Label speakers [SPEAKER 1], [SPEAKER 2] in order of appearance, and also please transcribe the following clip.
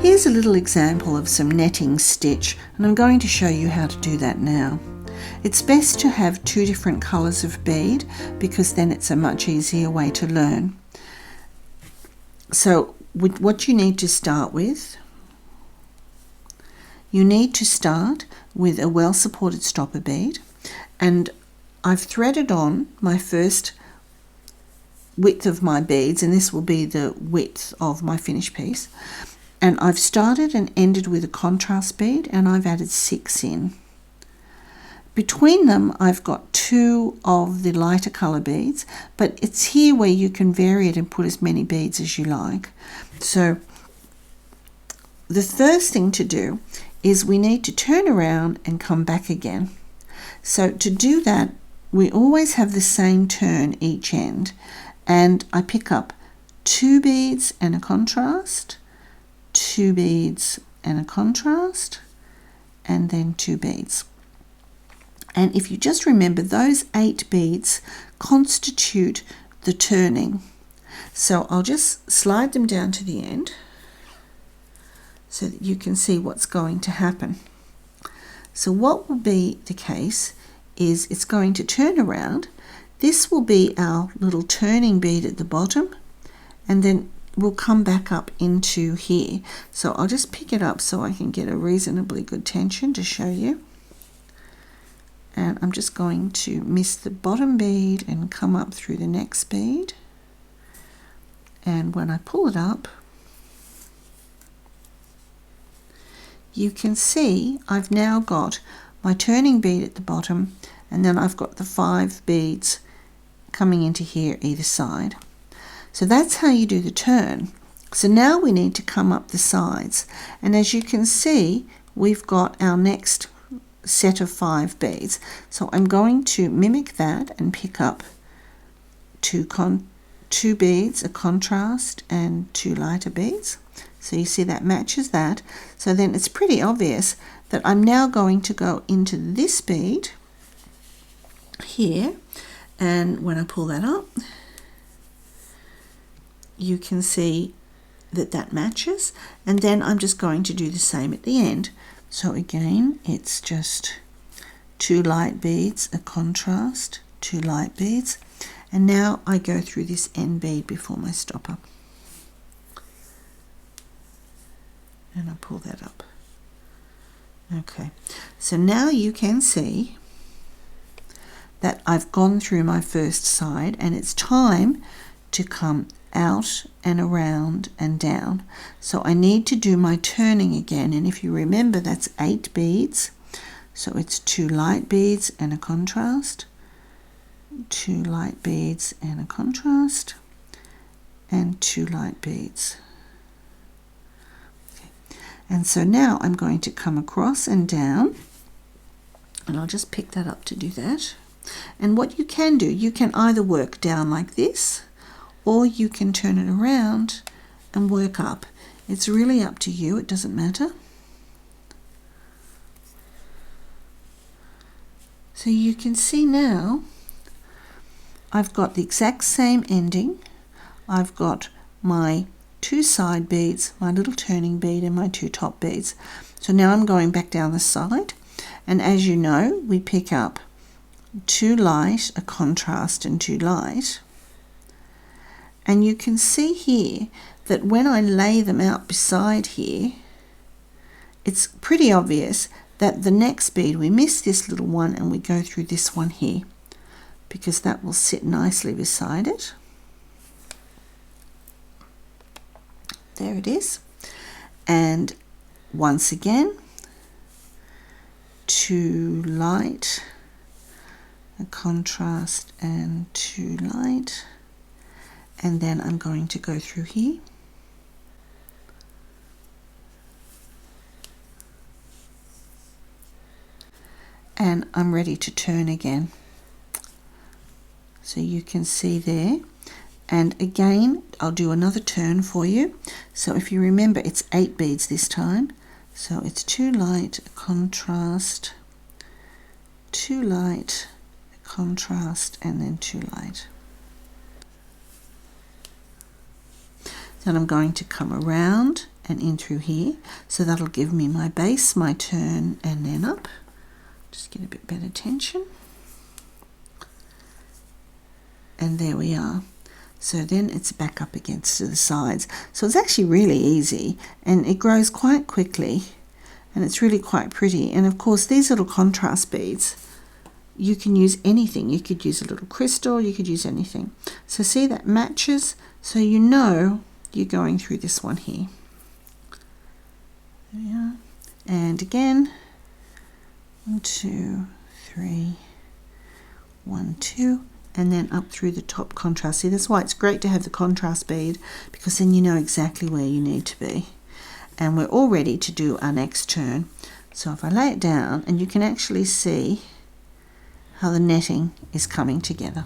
[SPEAKER 1] Here's a little example of some netting stitch, and I'm going to show you how to do that now. It's best to have two different colours of bead because then it's a much easier way to learn. So what you need to start with, you need to start with a well supported stopper bead, and I've threaded on my first width of my beads, and this will be the width of my finished piece, and I've started and ended with a contrast bead, and I've added 6 in. Between them I've got 2 of the lighter colour beads, but it's here where you can vary it and put as many beads as you like. So the first thing to do is we need to turn around and come back again. So to do that, we always have the same turn each end, and I pick up 2 beads and a contrast, 2 beads and a contrast, and then 2 beads. And if you just remember, those 8 beads constitute the turning. So I'll just slide them down to the end so that you can see what's going to happen. So what will be the case is it's going to turn around. This will be our little turning bead at the bottom, and then we'll come back up into here. So I'll just pick it up so I can get a reasonably good tension to show you. And I'm just going to miss the bottom bead and come up through the next bead. And when I pull it up, you can see I've now got my turning bead at the bottom, and then I've got the 5 beads coming into here either side. So that's how you do the turn. So now we need to come up the sides, and as you can see, we've got our next set of 5 beads. So I'm going to mimic that and pick up 2 beads, a contrast, and 2 lighter beads. So you see that matches that. So then it's pretty obvious that I'm now going to go into this bead here, and when I pull that up, you can see that that matches, and then I'm just going to do the same at the end. So again, it's just 2 light beads, a contrast, 2 light beads, and now I go through this end bead before my stopper. And I pull that up. Okay, so now you can see that I've gone through my first side, and it's time to come out and around and down. So I need to do my turning again, and if you remember, that's 8 beads. So it's 2 light beads and a contrast, 2 light beads and a contrast, and 2 light beads. And so now I'm going to come across and down, and I'll just pick that up to do that. And what you can do, you can either work down like this, or you can turn it around and work up. It's really up to you, it doesn't matter. So you can see now I've got the exact same ending. I've got my 2 side beads, my little turning bead, and my 2 top beads. So now I'm going back down the side, and as you know, we pick up 2 light, a contrast, and 2 light. And you can see here that when I lay them out beside here, it's pretty obvious that the next bead, we miss this little one and we go through this one here, because that will sit nicely beside it. There it is. And once again, 2 light, a contrast, and 2 light. And then I'm going to go through here. And I'm ready to turn again. So you can see there. And again, I'll do another turn for you. So if you remember, it's 8 beads this time. So it's 2 light, a contrast, 2 light, a contrast, and then 2 light. Then I'm going to come around and in through here. So that'll give me my base, my turn, and then up. Just get a bit better tension. And there we are. So then it's back up against the sides. So it's actually really easy, and it grows quite quickly, and it's really quite pretty. And of course, these little contrast beads, you can use anything. You could use a little crystal, you could use anything. So see, that matches, so you know you're going through this one here. There we are. And again, 1, 2, 3, 1, 2, and then up through the top contrast. See, that's why it's great to have the contrast bead, because then you know exactly where you need to be. And we're all ready to do our next turn. So if I lay it down, and you can actually see how the netting is coming together.